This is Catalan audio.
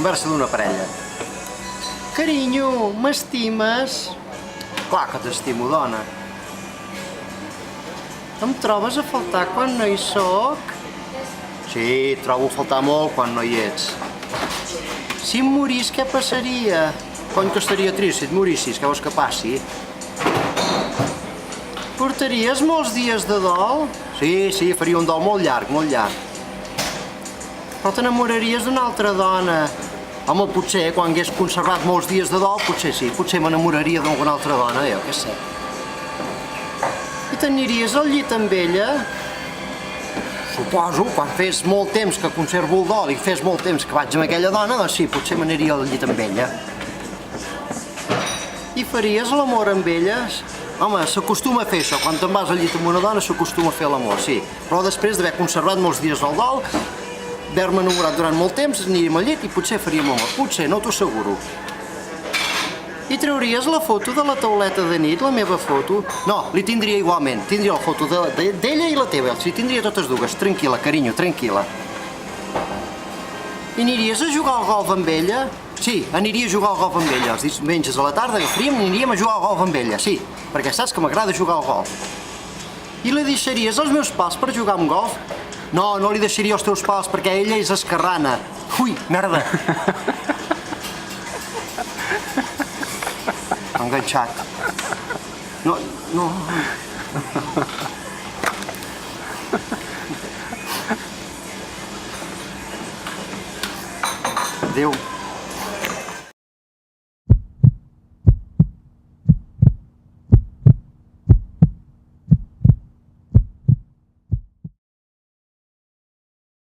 conversa d'una parella. Carinyo, m'estimes? Clar que t'estimo, dona. Em trobes a faltar quan no hi sóc? Sí, trobo a faltar molt quan no hi ets. Si em morís, què passaria? Cony que estaria trist si et morissis, què vols que passi? Portaries molts dies de dol? Sí, faria un dol molt llarg, molt llarg. Però t'enamoraries d'una altra dona. Home, potser, quan hagués conservat molts dies de dol, potser sí, potser m'enamoraria d'alguna altra dona, jo què sé. I t'aniries al llit amb ella? Suposo, quan fes molt temps que conservo el dol i fes molt temps que vaig amb aquella dona, doncs sí, potser m'aniria al llit amb ella. I faries l'amor amb elles? Home, s'acostuma a fer això, quan te'n vas al llit amb una dona s'acostuma a fer l'amor, sí. Però després d'haver conservat molts dies el dol, haver-me enamorat durant molt temps, aniríem al llit i potser faríem amor. Potser, no t'ho asseguro. I trauries la foto de la tauleta de nit, la meva foto? No, li tindria igualment. Tindria la foto d'ella i la teva. Si tindria totes dues. Tranquil·la, carinyo, tranquil·la. I aniries a jugar al golf amb ella? Sí, aniria a jugar al golf amb ella. Els diumenges a la tarda agafaríem i aniríem a jugar al golf amb ella, sí. Perquè saps que m'agrada jugar al golf. I li deixaries els meus pals per jugar amb golf? No, no li deixaria els teus pals perquè ella és esquerrana. Ui, merda. Enganxat. No. Adéu.